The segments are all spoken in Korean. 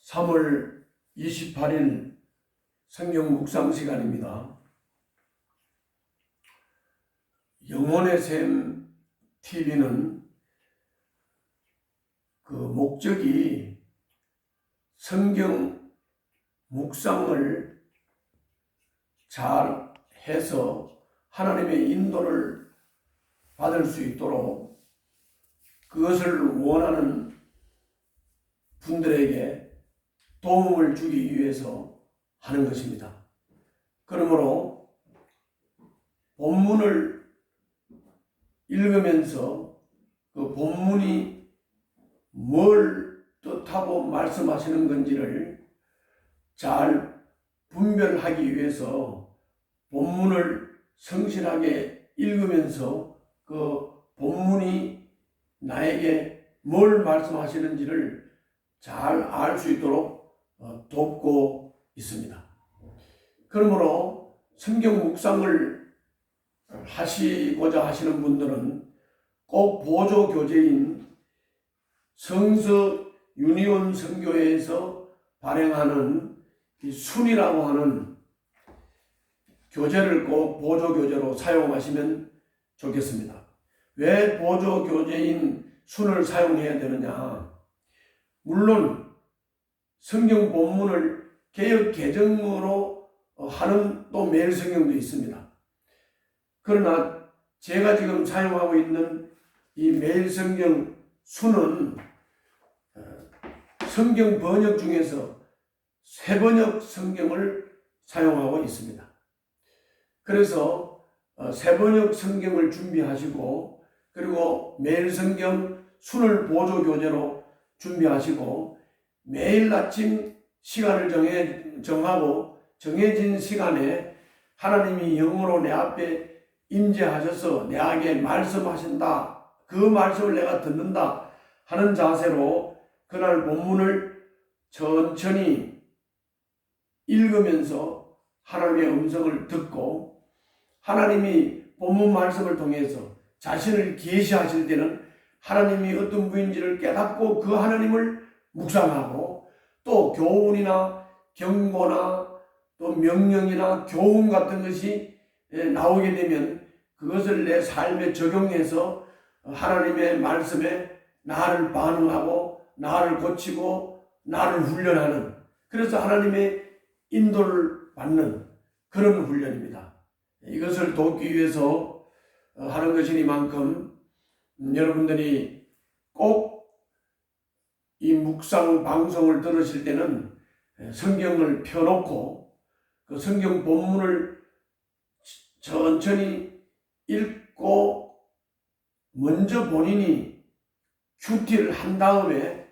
3월 28일 성경 묵상 시간입니다. 영혼의 샘 TV는 그 목적이 성경 묵상을 잘 해서 하나님의 인도를 받을 수 있도록 그것을 원하는 분들에게 도움을 주기 위해서 하는 것입니다. 그러므로 본문을 읽으면서 그 본문이 뭘 뜻하고 말씀하시는 건지를 잘 분별하기 위해서 본문을 성실하게 읽으면서 그 본문이 나에게 뭘 말씀하시는지를 잘 알 수 있도록 돕고 있습니다. 그러므로 성경 묵상을 하시고자 하시는 분들은 꼭 보조 교재인 성서 유니온 선교회에서 발행하는 이 순이라고 하는 교재를 꼭 보조 교재로 사용하시면 좋겠습니다. 왜 보조 교재인 순을 사용해야 되느냐? 물론 성경 본문을 개역 개정으로 하는 또 매일 성경도 있습니다. 그러나 제가 지금 사용하고 있는 이 매일 성경 순은 성경 번역 중에서 새번역 성경을 사용하고 있습니다. 그래서 새번역 성경을 준비하시고 그리고 매일 성경 순을 보조 교재로 준비하시고 매일 아침 시간을 정하고 정해진 시간에 하나님이 영으로 내 앞에 임재하셔서 내게 말씀하신다. 그 말씀을 내가 듣는다 하는 자세로 그날 본문을 천천히 읽으면서 하나님의 음성을 듣고 하나님이 본문 말씀을 통해서 자신을 계시하실 때는 하나님이 어떤 분인지를 깨닫고 그 하나님을 묵상하고 또 교훈이나 경고나 또 명령이나 교훈 같은 것이 나오게 되면 그것을 내 삶에 적용해서 하나님의 말씀에 나를 반응하고 나를 고치고 나를 훈련하는, 그래서 하나님의 인도를 받는 그런 훈련입니다. 이것을 돕기 위해서 하는 것이니만큼 여러분들이 꼭 이 묵상 방송을 들으실 때는 성경을 펴놓고 그 성경 본문을 천천히 읽고 먼저 본인이 큐티를 한 다음에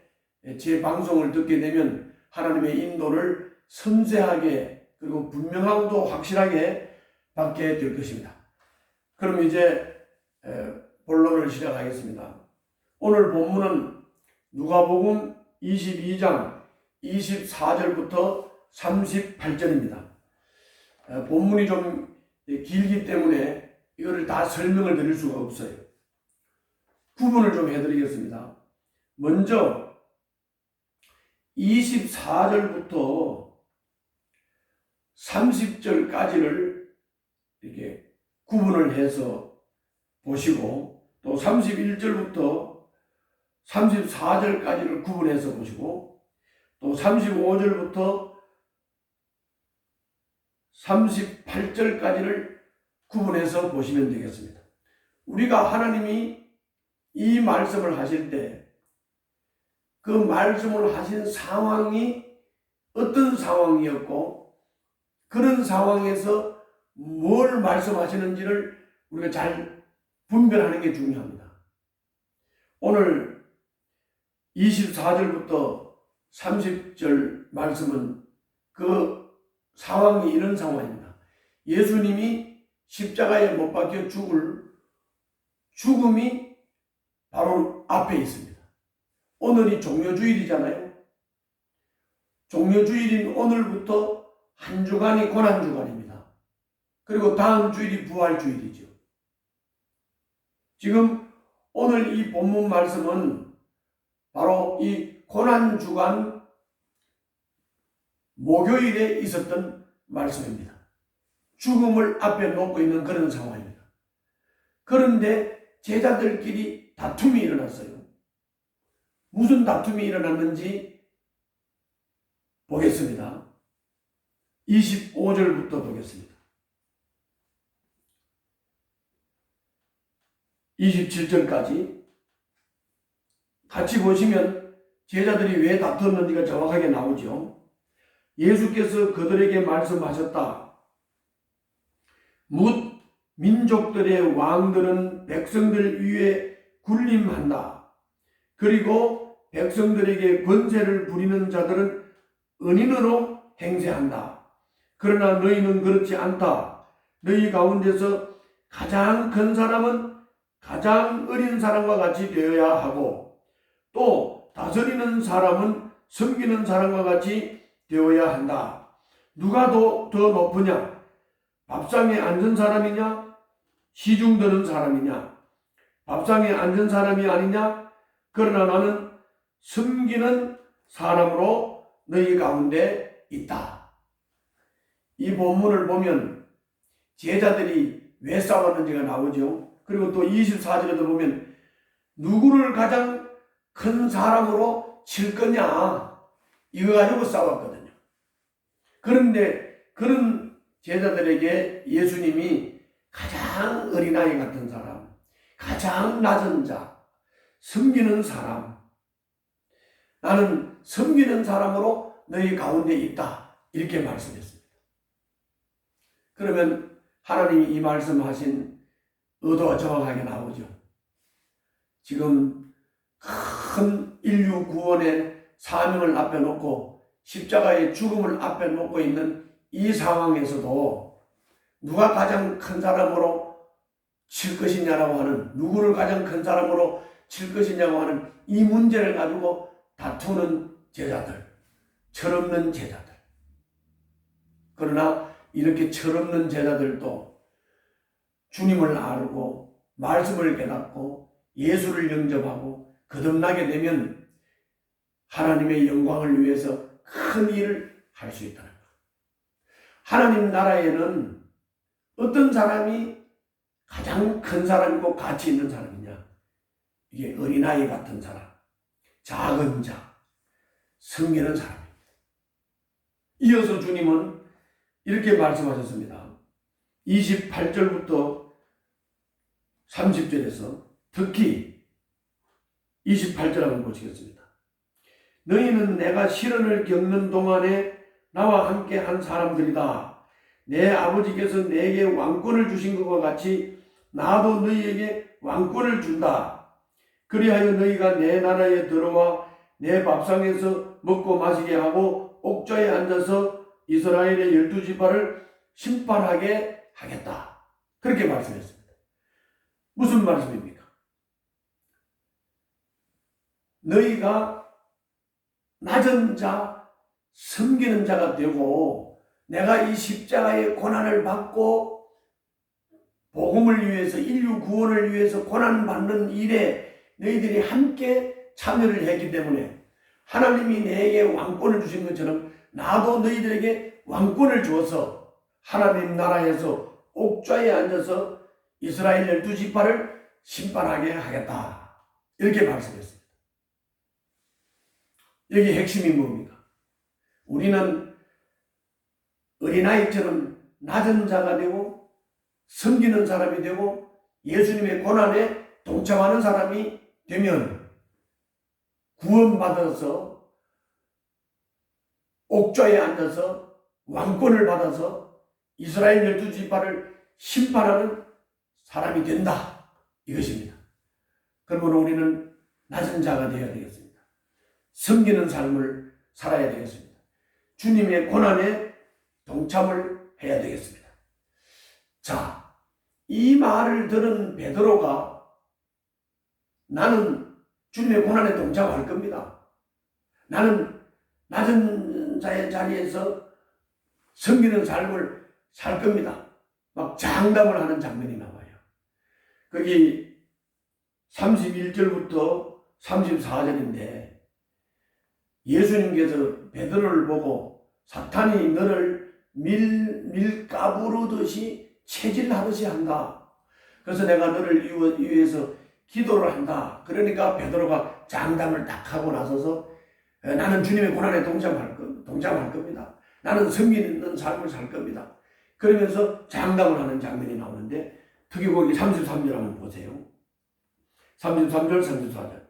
제 방송을 듣게 되면 하나님의 인도를 섬세하게 그리고 분명하고도 확실하게 받게 될 것입니다. 그럼 이제 본론을 시작하겠습니다. 오늘 본문은 누가복음 22장 24절부터 38절입니다. 본문이 좀 길기 때문에 이거를 다 설명을 드릴 수가 없어요. 구분을 좀 해드리겠습니다. 먼저 24절부터 30절까지를 이렇게 구분을 해서 보시고 또 31절부터 34절까지를 구분해서 보시고 또 35절부터 38절까지를 구분해서 보시면 되겠습니다. 우리가 하나님이 이 말씀을 하실 때 그 말씀을 하신 상황이 어떤 상황이었고 그런 상황에서 뭘 말씀하시는지를 우리가 잘 분별하는 게 중요합니다. 오늘 24절부터 30절 말씀은 그 상황이 이런 상황입니다. 예수님이 십자가에 못 박혀 죽을 죽음이 바로 앞에 있습니다. 오늘이 종료주일이잖아요. 종료주일인 오늘부터 한 주간이 고난주간입니다. 그리고 다음 주일이 부활주일이죠. 지금 오늘 이 본문 말씀은 바로 이 고난주간 목요일에 있었던 말씀입니다. 죽음을 앞에 놓고 있는 그런 상황입니다. 그런데 제자들끼리 다툼이 일어났어요. 무슨 다툼이 일어났는지 보겠습니다. 25절부터 보겠습니다. 27절까지 같이 보시면 제자들이 왜 다투었는지가 정확하게 나오죠. 예수께서 그들에게 말씀하셨다. 뭇 민족들의 왕들은 백성들 위에 군림한다. 그리고 백성들에게 권세를 부리는 자들은 은인으로 행세한다. 그러나 너희는 그렇지 않다. 너희 가운데서 가장 큰 사람은 가장 어린 사람과 같이 되어야 하고 또 다스리는 사람은 섬기는 사람과 같이 되어야 한다. 누가 더 높으냐? 밥상에 앉은 사람이냐? 시중 드는 사람이냐? 밥상에 앉은 사람이 아니냐? 그러나 나는 섬기는 사람으로 너희 가운데 있다. 이 본문을 보면 제자들이 왜 싸웠는지가 나오죠. 그리고 또 24절에도 보면 누구를 가장 큰 사람으로 칠 거냐 이거 가지고 싸웠거든요. 그런데 그런 제자들에게 예수님이 가장 어린아이 같은 사람, 가장 낮은 자, 섬기는 사람, 나는 섬기는 사람으로 너희 가운데 있다 이렇게 말씀했습니다. 그러면 하나님이 이 말씀하신 의도가 정확하게 나오죠. 지금 큰 인류 구원의 사명을 앞에 놓고 십자가의 죽음을 앞에 놓고 있는 이 상황에서도 누가 가장 큰 사람으로 칠 것이냐라고 하는, 누구를 가장 큰 사람으로 칠 것이냐고 하는 이 문제를 가지고 다투는 제자들, 철없는 제자들. 그러나 이렇게 철없는 제자들도 주님을 알고 말씀을 깨닫고 예수를 영접하고 거듭나게 되면 하나님의 영광을 위해서 큰 일을 할 수 있다는 것. 하나님 나라에는 어떤 사람이 가장 큰 사람이고 가치 있는 사람이냐? 이게 어린아이 같은 사람, 작은 자, 섬기는 사람입니다. 이어서 주님은 이렇게 말씀하셨습니다. 28절부터 30절에서 특히 28절 한번 보시겠습니다. 너희는 내가 시련을 겪는 동안에 나와 함께 한 사람들이다. 내 아버지께서 내게 왕권을 주신 것과 같이 나도 너희에게 왕권을 준다. 그리하여 너희가 내 나라에 들어와 내 밥상에서 먹고 마시게 하고 옥좌에 앉아서 이스라엘의 12지파를 심판하게 하겠다. 그렇게 말씀했습니다. 무슨 말씀입니까? 너희가 낮은 자, 섬기는 자가 되고 내가 이 십자가의 고난을 받고 복음을 위해서, 인류 구원을 위해서 고난받는 일에 너희들이 함께 참여를 했기 때문에 하나님이 내게 왕권을 주신 것처럼 나도 너희들에게 왕권을 주어서 하나님 나라에서 옥좌에 앉아서 이스라엘 12지파를 심판하게 하겠다. 이렇게 말씀했습니다. 여기 핵심이 뭡니까? 우리는 어린아이처럼 낮은 자가 되고 섬기는 사람이 되고 예수님의 고난에 동참하는 사람이 되면 구원받아서 옥좌에 앉아서 왕권을 받아서 이스라엘 12지파를 심판하는 사람이 된다. 이것입니다. 그러므로 우리는 낮은 자가 되어야 되겠습니다. 섬기는 삶을 살아야 되겠습니다. 주님의 고난에 동참을 해야 되겠습니다. 자, 이 말을 들은 베드로가 나는 주님의 고난에 동참할 겁니다. 나는 낮은 자의 자리에서 섬기는 삶을 살 겁니다. 막 장담을 하는 장면이 나와요. 거기 31절부터 34절인데 예수님께서 베드로를 보고 사탄이 너를 밀가부르듯이 체질하듯이 한다. 그래서 내가 너를 위해서 기도를 한다. 그러니까 베드로가 장담을 딱 하고 나서서 나는 주님의 고난에 동참할 겁니다. 나는 성경 있는 삶을 살 겁니다. 그러면서 장담을 하는 장면이 나오는데 특히 거기 33절 한번 보세요. 33절 34절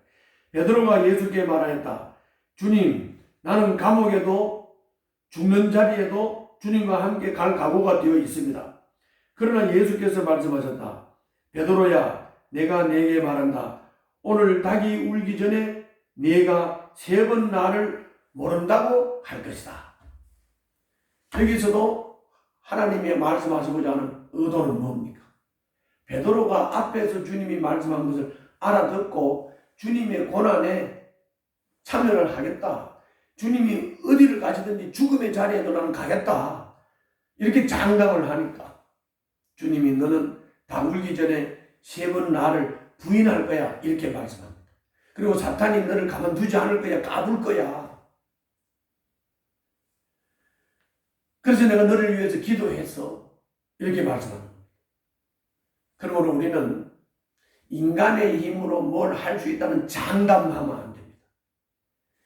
베드로가 예수께 말하였다. 주님, 나는 감옥에도 죽는 자리에도 주님과 함께 갈 각오가 되어 있습니다. 그러나 예수께서 말씀하셨다. 베드로야, 내가 네게 말한다. 오늘 닭이 울기 전에 네가 3번 나를 모른다고 할 것이다. 여기서도 하나님이 말씀하시고자 하는 의도는 뭡니까? 베드로가 앞에서 주님이 말씀한 것을 알아듣고 주님의 고난에 참여를 하겠다. 주님이 어디를 가시든지 죽음의 자리에도 나는 가겠다. 이렇게 장담을 하니까 주님이 너는 다 울기 전에 3번 나를 부인할 거야. 이렇게 말씀합니다. 그리고 사탄이 너를 가만두지 않을 거야. 까불 거야. 그래서 내가 너를 위해서 기도했어. 이렇게 말씀합니다. 그러므로 우리는 인간의 힘으로 뭘 할 수 있다는 장담하면 안 됩니다.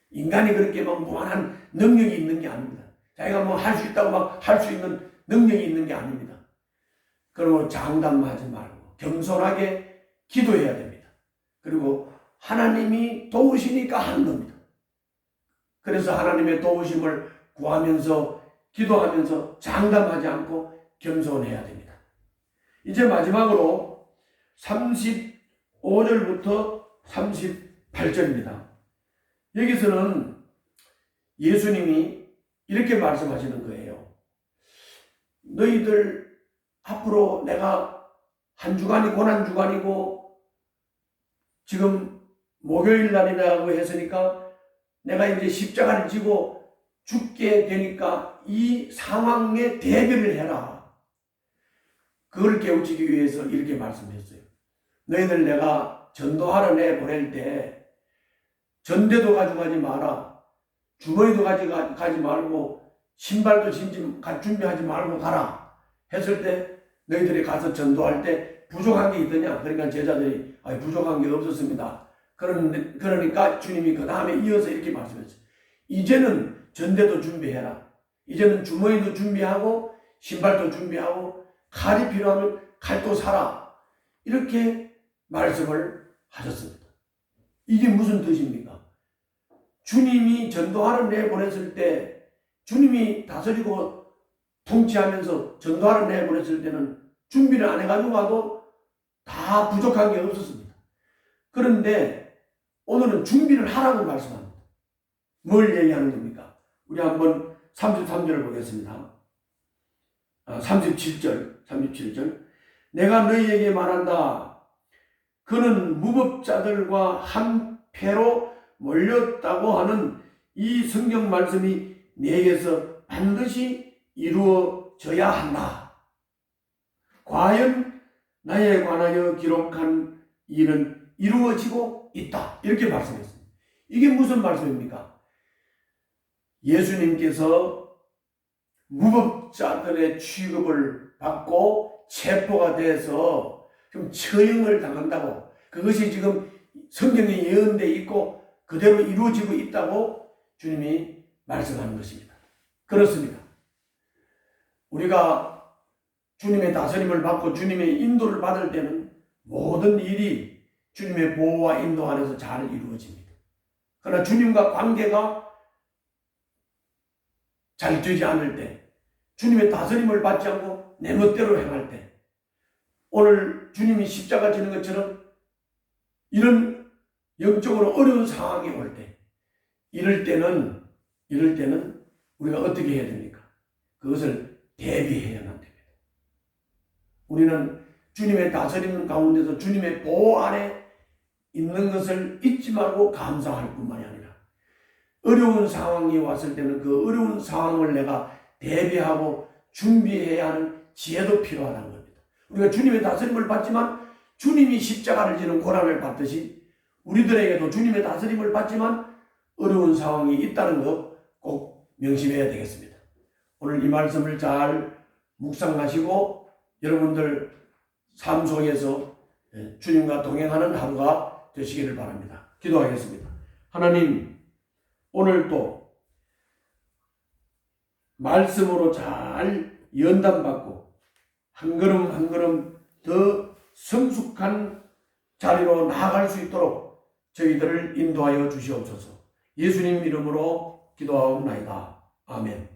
인간이 그렇게 막 무한한 능력이 있는 게 아닙니다. 자기가 뭐 할 수 있다고 막 할 수 있는 능력이 있는 게 아닙니다. 그러므로 장담하지 말고 겸손하게 기도해야 됩니다. 그리고 하나님이 도우시니까 하는 겁니다. 그래서 하나님의 도우심을 구하면서 기도하면서 장담하지 않고 겸손해야 됩니다. 이제 마지막으로 35절부터 38절입니다. 여기서는 예수님이 이렇게 말씀하시는 거예요. 너희들 앞으로 내가 한 주간이 고난 주간이고 지금 목요일 날이라고 했으니까 내가 이제 십자가를 지고 죽게 되니까 이 상황에 대비를 해라. 그걸 깨우치기 위해서 이렇게 말씀했어요. 너희들 내가 전도하러 내보낼 때 전대도 가져가지 마라. 주머니도 가지 말고 신발도 준비하지 말고 가라. 했을 때 너희들이 가서 전도할 때 부족한 게 있더냐? 그러니까 제자들이 부족한 게 없었습니다. 그러니까 주님이 그 다음에 이어서 이렇게 말씀했어요. 이제는 전대도 준비해라. 이제는 주머니도 준비하고 신발도 준비하고 칼이 필요하면 칼도 사라. 이렇게 말씀을 하셨습니다. 이게 무슨 뜻입니까? 주님이 전도하러 내보냈을 때 주님이 다스리고 통치하면서 전도하러 내보냈을 때는 준비를 안 해가지고 와도 다 부족한 게 없었습니다. 그런데 오늘은 준비를 하라고 말씀합니다. 뭘 얘기하는 겁니까? 우리 한번 33절을 보겠습니다. 37절. 내가 너희에게 말한다. 그는 무법자들과 한패로 몰렸다고 하는 이 성경 말씀이 내게서 반드시 이루어져야 한다. 과연 나에 관하여 기록한 일은 이루어지고 있다. 이렇게 말씀했습니다. 이게 무슨 말씀입니까? 예수님께서 무법자들의 취급을 받고 체포가 돼서 좀 처형을 당한다고, 그것이 지금 성경에 예언되어 있고 그대로 이루어지고 있다고 주님이 말씀하는 것입니다. 그렇습니다. 우리가 주님의 다스림을 받고 주님의 인도를 받을 때는 모든 일이 주님의 보호와 인도 안에서 잘 이루어집니다. 그러나 주님과 관계가 잘 되지 않을 때, 주님의 다스림을 받지 않고 내 멋대로 행할 때, 오늘 주님이 십자가 지는 것처럼 이런 영적으로 어려운 상황이 올 때, 이럴 때는 우리가 어떻게 해야 됩니까? 그것을 대비해야만 됩니다. 우리는 주님의 다스림 가운데서 주님의 보호 아래 있는 것을 잊지 말고 감사할 뿐만이 아니라 어려운 상황이 왔을 때는 그 어려운 상황을 내가 대비하고 준비해야 하는 지혜도 필요하다는 겁니다. 우리가 주님의 다스림을 받지만 주님이 십자가를 지는 고난을 받듯이 우리들에게도 주님의 다스림을 받지만 어려운 상황이 있다는 것 꼭 명심해야 되겠습니다. 오늘 이 말씀을 잘 묵상하시고 여러분들 삶 속에서 주님과 동행하는 하루가 되시기를 바랍니다. 기도하겠습니다. 하나님, 오늘도 말씀으로 잘 연단받고 한 걸음 한 걸음 더 성숙한 자리로 나아갈 수 있도록 저희들을 인도하여 주시옵소서. 예수님 이름으로 기도하옵나이다. 아멘.